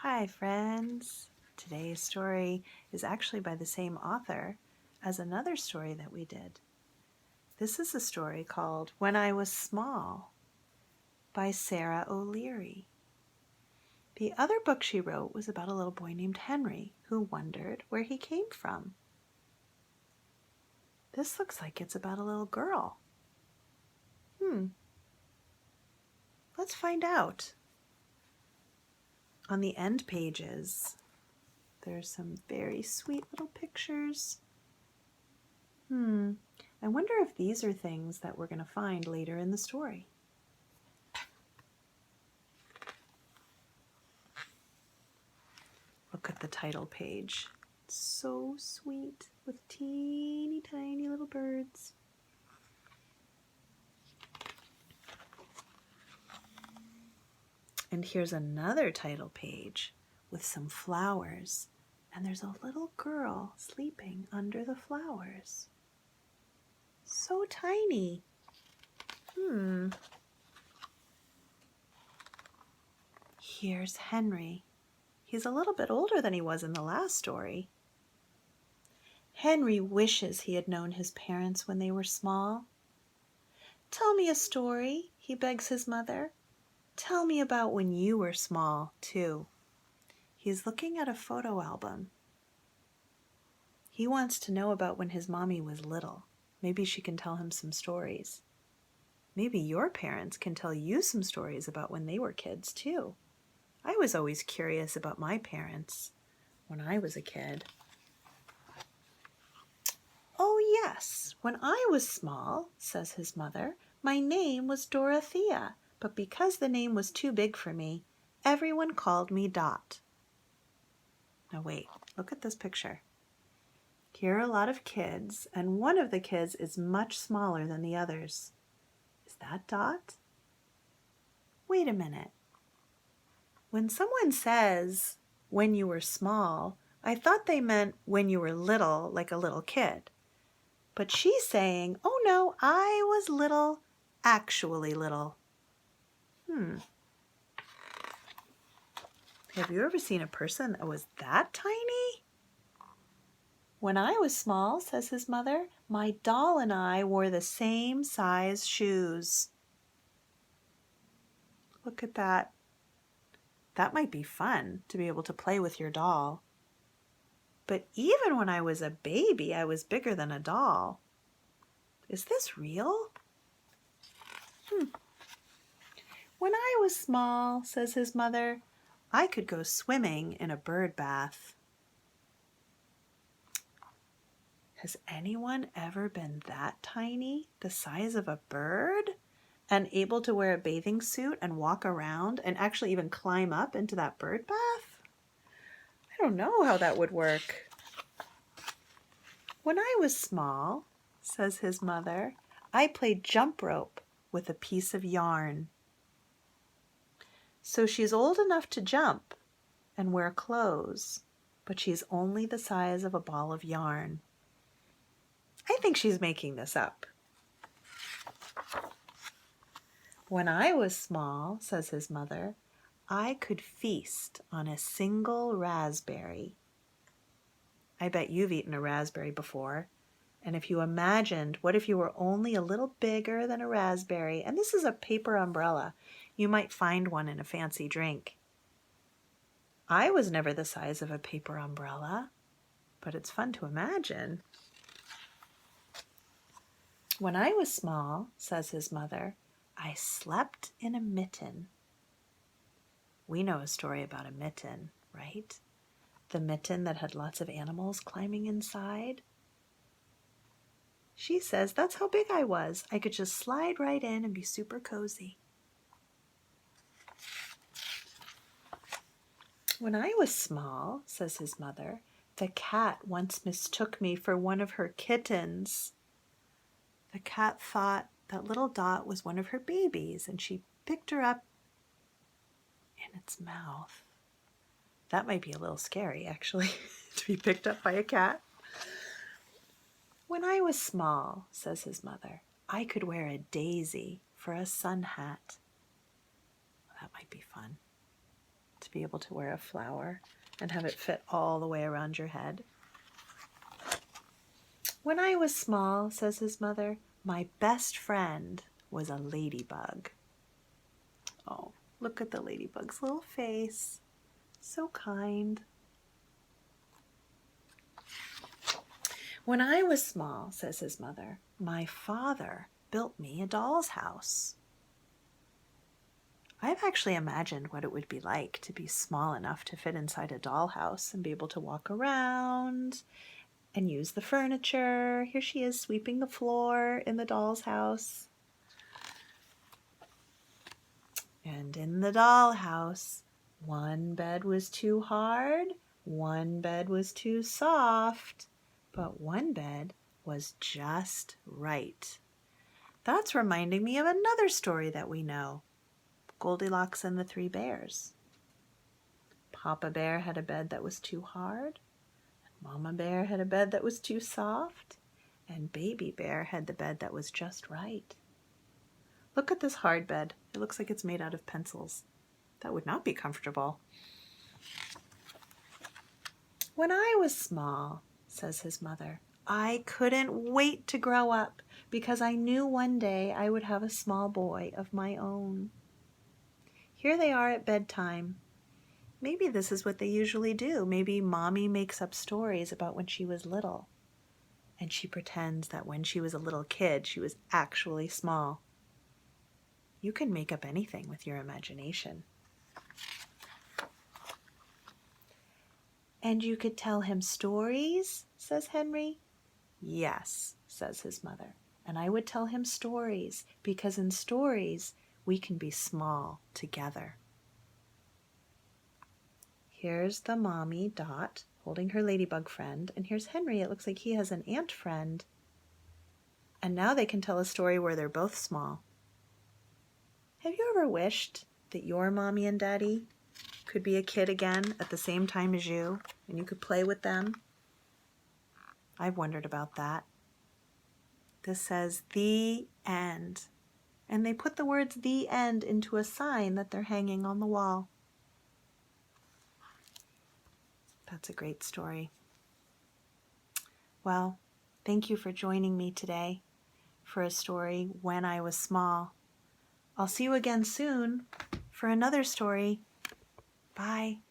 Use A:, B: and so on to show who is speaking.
A: Hi, friends. Today's story is actually by the same author as another story that we did. This is a story called When I Was Small by Sara O'Leary. The other book she wrote was about a little boy named Henry who wondered where he came from. This looks like it's about a little girl. Let's find out. On the end pages, there's some very sweet little pictures. I wonder if these are things that we're going to find later in the story. Look at the title page. It's so sweet with teeny tiny little birds. And here's another title page with some flowers. And there's a little girl sleeping under the flowers. So tiny. Here's Henry. He's a little bit older than he was in the last story. Henry wishes he had known his parents when they were small. "Tell me a story," he begs his mother. "Tell me about when you were small, too." He's looking at a photo album. He wants to know about when his mommy was little. Maybe she can tell him some stories. Maybe your parents can tell you some stories about when they were kids, too. I was always curious about my parents when I was a kid. "Oh, yes, when I was small," says his mother, "my name was Dorothea, but because the name was too big for me, everyone called me Dot." Now wait, look at this picture. Here are a lot of kids, and one of the kids is much smaller than the others. Is that Dot? Wait a minute. When someone says, "when you were small," I thought they meant when you were little, like a little kid. But she's saying, "Oh no, I was little, actually little." Have you ever seen a person that was that tiny? "When I was small," says his mother, "my doll and I wore the same size shoes." Look at that. That might be fun to be able to play with your doll. But even when I was a baby, I was bigger than a doll. Is this real? "When I was small," says his mother, "I could go swimming in a bird bath." Has anyone ever been that tiny, the size of a bird, and able to wear a bathing suit and walk around and actually even climb up into that bird bath? I don't know how that would work. "When I was small," says his mother, "I played jump rope with a piece of yarn." So she's old enough to jump and wear clothes, but she's only the size of a ball of yarn. I think she's making this up. "When I was small," says his mother, "I could feast on a single raspberry." I bet you've eaten a raspberry before. And if you imagined, what if you were only a little bigger than a raspberry? And this is a paper umbrella. You might find one in a fancy drink. I was never the size of a paper umbrella, but it's fun to imagine. "When I was small," says his mother, "I slept in a mitten." We know a story about a mitten, right? The mitten that had lots of animals climbing inside. She says that's how big I was. I could just slide right in and be super cozy. "When I was small," says his mother, "the cat once mistook me for one of her kittens." The cat thought that little Dot was one of her babies, and she picked her up in its mouth. That might be a little scary, actually, to be picked up by a cat. "When I was small," says his mother, "I could wear a daisy for a sun hat." Well, that might be fun, to be able to wear a flower and have it fit all the way around your head. When I was small, says his mother, my best friend was a ladybug. Oh, look at the ladybug's little face. So kind. When I was small, says his mother, my father built me a doll's house. I've actually imagined what it would be like to be small enough to fit inside a dollhouse and be able to walk around and use the furniture. Here she is sweeping the floor in the doll's house. And in the dollhouse, one bed was too hard, one bed was too soft, but one bed was just right. That's reminding me of another story that we know, Goldilocks and the Three Bears. Papa Bear had a bed that was too hard, Mama Bear had a bed that was too soft, and Baby Bear had the bed that was just right. Look at this hard bed. It looks like it's made out of pencils. That would not be comfortable. When I was small, says his mother, I couldn't wait to grow up because I knew one day I would have a small boy of my own. Here they are at bedtime. Maybe this is what they usually do. Maybe Mommy makes up stories about when she was little, and she pretends that when she was a little kid, she was actually small. You can make up anything with your imagination. And you could tell him stories, says Henry. Yes, says his mother. And I would tell him stories because in stories we can be small together. Here's the mommy, Dot, holding her ladybug friend. And here's Henry. It looks like he has an ant friend. And now they can tell a story where they're both small. Have you ever wished that your mommy and daddy could be a kid again at the same time as you and you could play with them? I've wondered about that. This says the end. And they put the words the end into a sign that they're hanging on the wall. That's a great story. Well, thank you for joining me today for a story When I Was Small. I'll see you again soon for another story. Bye.